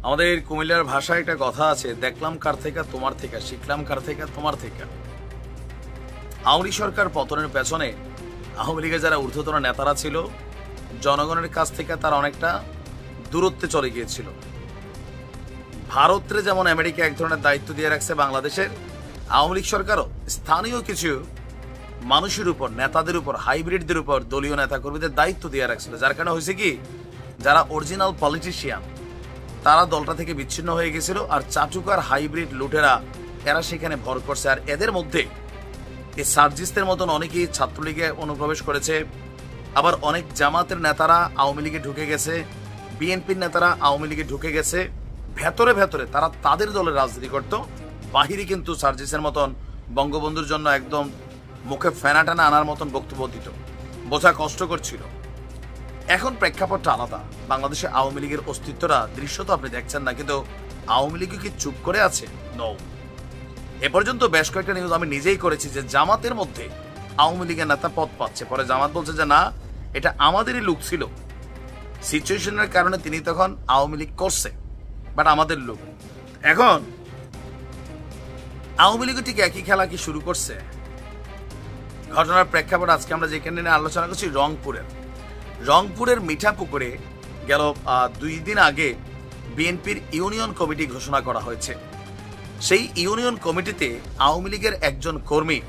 আমাদের কুমিল্লার ভাষায় একটা কথা আছে, দেখলাম কার থেকে তোমার থেকে, শিখলাম কার থেকে তোমার থেকে। আওয়ামী লীগ সরকার পতনের পেছনে আওয়ামী লীগের যারা ঊর্ধ্বতন নেতারা ছিল, জনগণের কাছ থেকে তারা অনেকটা দূরত্বে চলে গিয়েছিল। ভারতের যেমন আমেরিকা এক ধরনের দায়িত্ব দিয়ে রাখছে বাংলাদেশের, আওয়ামী লীগ সরকারও স্থানীয় কিছু মানুষের উপর, নেতাদের উপর, হাইব্রিডদের উপর, দলীয় নেতা কর্মীদের দায়িত্ব দিয়ে রাখছিল। যার কারণে হয়েছে কি, যারা অরিজিনাল পলিটিশিয়ান তারা দলটা থেকে বিচ্ছিন্ন হয়ে গেছিল, আর চাটুকার হাইব্রিড লুটেরা এরা সেখানে ভর করছে। আর এদের মধ্যে এই সার্জিসদের মতন অনেকেই ছাত্রলীগে অনুপ্রবেশ করেছে, আবার অনেক জামাতের নেতারা আওয়ামী লীগে ঢুকে গেছে, বিএনপির নেতারা আওয়ামী লীগে ঢুকে গেছে। ভেতরে ভেতরে তারা তাদের দলের রাজনীতি করত, বাহিরে কিন্তু সার্জিসের মতন বঙ্গবন্ধুর জন্য একদম মুখে ফেনা টানা আনার মতন বক্তব্য দিত, বোঝা কষ্টকর ছিল। এখন প্রেক্ষাপটটা আলাদা। বাংলাদেশে আওয়ামী লীগের অস্তিত্বটা, দৃশ্য তো আপনি দেখছেন না, কিন্তু আওয়ামী লীগ কি চুপ করে আছে? নও। এ পর্যন্ত বেশ কয়েকটা নিউজ আমি নিজেই করেছি যে জামাতের মধ্যে আওয়ামী লীগের নেতা পদ পাচ্ছে, পরে জামাত বলছে যে না, এটা আমাদেরই লোক ছিল, সিচুয়েশনের কারণে তিনি তখন আওয়ামী লীগ করছে, বাট আমাদের লোক। এখন আওয়ামী লীগ ঠিক একই খেলা কি শুরু করছে। ঘটনার প্রেক্ষাপট আজকে আমরা যেখানে নিয়ে আলোচনা করছি, রংপুরের মিঠাপুকুরে গেল 2 দিন আগে বিএনপির ইউনিয়ন কমিটি ঘোষণা করা হয়েছে। সেই ইউনিয়ন কমিটিতে আওয়ামী লীগের একজন কর্মী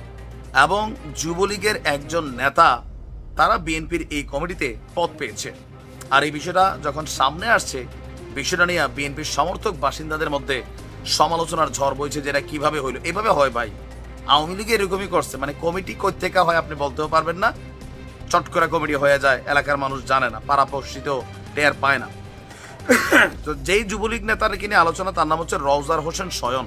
এবং যুবলীগের একজন নেতা, তারা বিএনপির এই কমিটিতে পদ পেয়েছে। আর এই বিষয়টা যখন সামনে আসছে, বিষয়টা নিয়ে বিএনপির সমর্থক বাসিন্দাদের মধ্যে সমালোচনার ঝড় বইছে, যেটা কিভাবে হইলো। এভাবে হয় ভাই, আওয়ামী লীগ এরকমই করছে, মানে কমিটি কই থেকে হয় আপনি বলতেও পারবেন না, চট করে কমিটি হয়ে যায়, এলাকার মানুষ জানে না, পাড়াপড়শিতেও টের পায় না। তো যেই যুবলীগ নেতার কিনে আলোচনা, তার নাম হচ্ছে রওজার হোসেন শয়ন।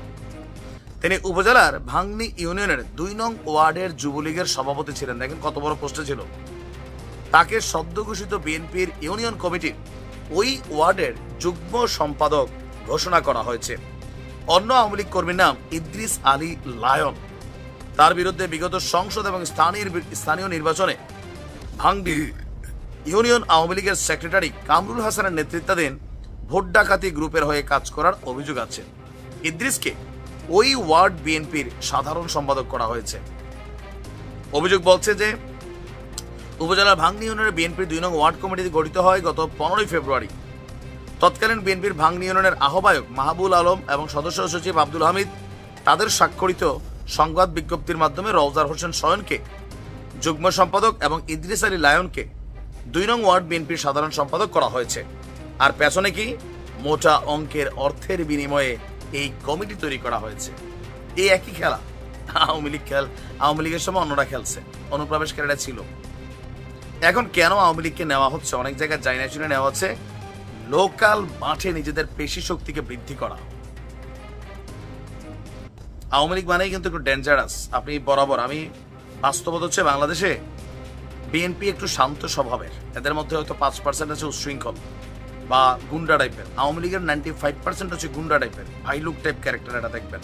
তিনি উপজেলার ভাংনি ইউনিয়নের 2 নং ওয়ার্ডের যুবলীগের সভাপতি ছিলেন। দেখেন কত বড় পোস্টে ছিল। তাকে সদ্য ঘোষিত বিএনপির ইউনিয়ন কমিটির ওই ওয়ার্ডের যুগ্ম সম্পাদক ঘোষণা করা হয়েছে। অন্য আওয়ামী লীগ কর্মীর নাম ইদ্রিস আলী লায়ন। তার বিরুদ্ধে বিগত সংসদ এবং স্থানীয় নির্বাচনে ভাংনি ইউনিয়ন আওয়ামী লীগের সেক্রেটারি কামরুল হাসানের নেতৃত্বাধীন ভোট ডাকাতি গ্রুপের হয়ে কাজ করার অভিযোগ আছে। ইদ্রিসকে ওই ওয়ার্ড বিএনপির সাধারণ সম্পাদক করা হয়েছে। অভিযোগ বলছে যে উপজেলার ভাংনি ইউনিয়নের বিএনপির 2 নং ওয়ার্ড কমিটি গঠিত হয় গত 15 ফেব্রুয়ারি। তৎকালীন বিএনপির ভাংনি ইউনিয়নের আহ্বায়ক মাহবুল আলম এবং সদস্য সচিব আব্দুল হামিদ তাদের স্বাক্ষরিত সংবাদ বিজ্ঞপ্তির মাধ্যমে রওজার হোসেন শয়নকে যুগ্ম সম্পাদক এবং ইদ্রিস আলী লায়নকে 2 নং ওয়ার্ড বিএনপির সাধারণ সম্পাদক করা হয়েছে। আর পেছনে কি, মোটা অঙ্কের অর্থের বিনিময়ে এই কমিটি তৈরি করা হয়েছে। এই একই খেলা আওয়ামী লীগের সময় অন্যরা খেলছে, অনুপ্রবেশকারীরা ছিল। এখন কেন আওয়ামী লীগকে নেওয়া হচ্ছে, অনেক জায়গায় জায়না শুনে নেওয়া হচ্ছে লোকাল মাঠে নিজেদের পেশি শক্তিকে বৃদ্ধি করা। আওয়ামী লীগ মানেই কিন্তু একটু ডেঞ্জারাস। আপনি বরাবর, আমি বাস্তবতা হচ্ছে বাংলাদেশে বিএনপি একটু শান্ত স্বভাবের, এদের মধ্যে হয়তো 5% আছে উচ্ছৃঙ্খল বা গুন্ডা টাইপের। আওয়ামী লীগের 95% হচ্ছে গুন্ডা টাইপের, ভাইলুক টাইপ ক্যারেক্টার। এটা দেখবেন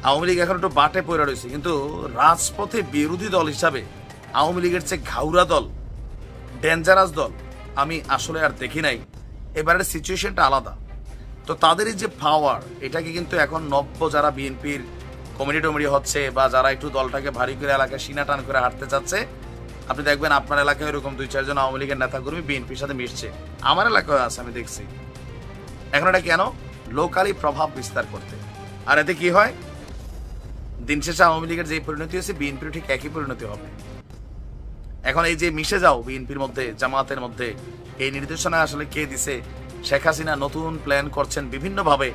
আওয়ামী লীগ এখন একটু বাটে পড়ে রয়েছে, কিন্তু রাজপথে বিরোধী দল হিসাবে আওয়ামী লীগের চেয়ে ঘাউরা দল, ডেঞ্জারাস দল আমি আসলে আর দেখি নাই। এবারের সিচুয়েশনটা আলাদা। তো তাদের এই যে পাওয়ার, এটাকে কিন্তু এখন নব্য যারা বিএনপির কমিটি টমিটি হচ্ছে বা যারা একটু দলটাকে ভারী করে এলাকায় সিনা টান করে হাঁটতে চাচ্ছে, আপনি দেখবেন আপনার এলাকায় এরকম 2-4 জন আওয়ামী লীগের নেতা কর্মী বিএনপির সাথে মিশছে। আমার এলাকায় আছে, আমি দেখছি। এখন এটা কেন? লোকালি প্রভাব বিস্তার করতে। আর এতে কি হয়, দিন শেষে আওয়ামী লীগের যে পরিণতি হয়েছে বিএনপির ঠিক একই পরিণতি হবে। এখন এই যে মিশে যাও বিএনপির মধ্যে, জামাতের মধ্যে, এই নির্দেশনা আসলে কে দিছে? শেখ হাসিনা নতুন প্ল্যান করছেন বিভিন্নভাবে।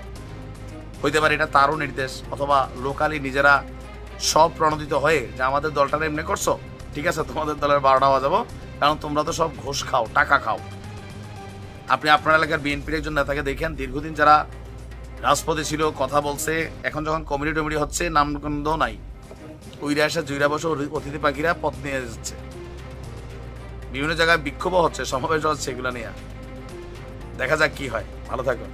হইতে পারে এটা তারও নির্দেশ, অথবা লোকালি নিজেরা সব প্রণোদিত হয়ে যে আমাদের দলটা এমনি করছো, ঠিক আছে তোমাদের দলের 12টা বাজাবো, কারণ তোমরা তো সব ঘুষ খাও, টাকা খাও। আপনি আপনার এলাকার বিএনপির একজন নেতাকে দেখেন, দীর্ঘদিন যারা রাজপথে ছিল, কথা বলছে, এখন যখন কমিটি টমিটি হচ্ছে নামগন্ধ নাই, উইরা এসে জুইরা বসে অতিথি পাখিরা পথ নিয়ে যাচ্ছে। বিভিন্ন জায়গায় বিক্ষোভ হচ্ছে, সমাবেশ হচ্ছে, এগুলো নিয়ে। দেখা যাক কি হয়। ভালো থাকুন।